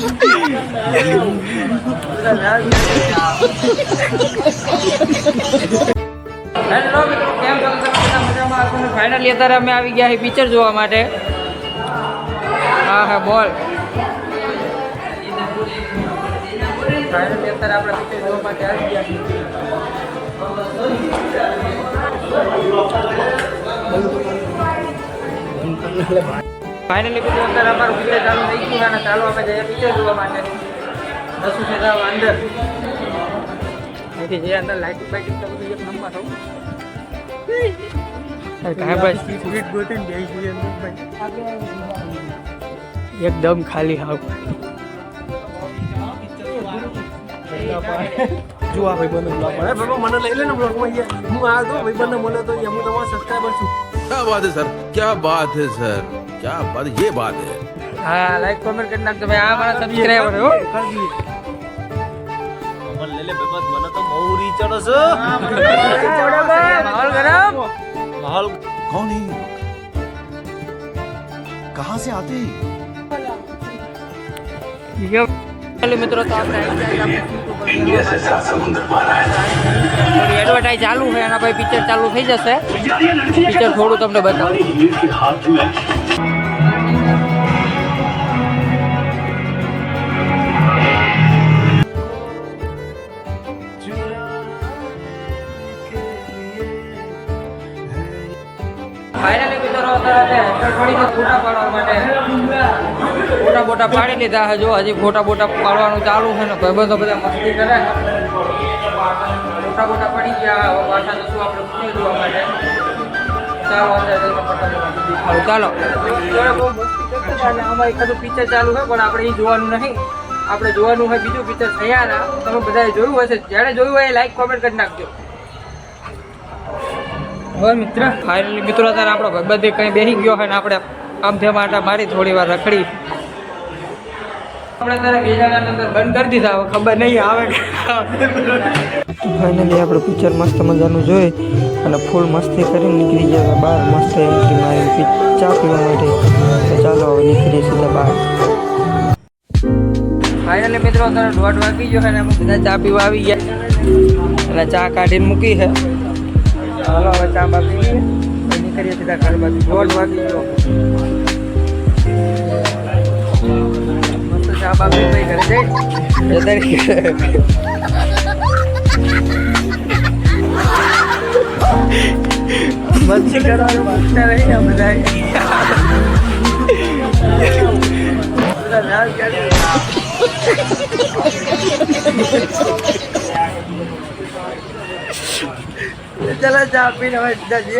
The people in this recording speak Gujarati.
હેલો મિત્રો, કેમ છો તમે? મજામાં હશો ને? ફાઇનલી અત્યારે અમે આવી ગયા છીએ પિક્ચર જોવા માટે. હા બોલ. ફાઇનલી અત્યારે આપણે પિક્ચર જોવા માટે આવી ગયા છીએ. ફાઇનલી મિત્રો અત્યારે અમારું પિક્ચર ચાલુ થઈ ગયું અને ચાલો આપણે જઈએ પિક્ચર જોવા માટે. દસું છે જાવ અંદર. અહીંથી જે અંદર લાઇટિંગ બાઇટિંગ તો બધું એક નંબર થવું. એકદમ ખાલી હાવ. જો આ ભાઈ બંને બ્લોગ પડે બાબા મને લઈ લે ને બ્લોગમાં હું આ દો ભાઈ બંને મળે તો હું તમારો સબસ્ક્રાઇબર છું. क्या बात है सर, क्या बात है सर, क्या बात, ये बात है. હા લાઈક કોમેન્ટ કરી નાખજો ભાઈ. આ મારા સબસ્ક્રાઇબર હો. મને લઈ લે ભાઈ મને તો બહુ રીચડ છે. માહોલ ગરમ. માહોલ कौन है ये? कहाँ से आते हैं? હેલો મિત્રો, તો આપણે એડવર્ટાઈઝ ચાલુ છે એના પછી પિક્ચર ચાલુ થઈ જશે. પિક્ચર થોડું તમને બતાવું. ફાઇનલી મિત્રો અત્યારે થોડીક ફોટા પાડવા માટે ફોટા બોટા પાડી લીધા છે. જો હજી ફોટા બોટા પાડવાનું ચાલુ છે ને ભાઈબંધો બધા મસ્તી કરે. ફોટા બોટા પડી ગયા. હવે પાછા જશું આપણે પિક્ચર જોવા માટે. ચાલો અંદર ચાલો. બહુ મસ્તી કરતા હતા. આમાં એકાદું પિક્ચર ચાલુ છે પણ આપણે એ જોવાનું નહીં. આપણે જોવાનું હોય બીજું પિક્ચર સૈયારા. તમે બધાએ જોયું હશે. જ્યારે જોયું હોય એ લાઈક કોમેન્ટ કરી નાખજો. હવે મિત્ર ફાઇનલી મિત્રો અત્યારે આપણો ભાઈબંધ કંઈ બેસી ગયો હોય ને આપણે આમ થયા માટે મારી થોડી વાર રખડી. આપણે અત્યારે બીજાના અંદર બંધ કરી દીધા. હવે ખબર નહીં આવે. ફાઇનલી આપણું પિક્ચર મસ્ત મજાનું જોઈ અને ફૂલ મસ્તી કરીને નીકળી ગયા બહાર. મસ્ત એન્ટ્રી મારી ચા પીવા માટે. તો ચાલો હવે નીકળીએ સીધા બહાર. ફાઇનલી મિત્રો અત્યારે 1:30 વાગી ગયો અને અમે બધા ચા પીવા આવી ગયા અને ચા કાઢીને મૂકી છે. હાલો હવે ચા બા પી લઈએ. નીકળીએ સીધા ઘર બાજુ. 1:30 વાગી ગયો. મસ્ત ચા બા પી ઘરે જઈ મસ્તી કરવાનું વાંચતા રહીને બધા ચલો ચા પીને હવે સીધા જઈએ.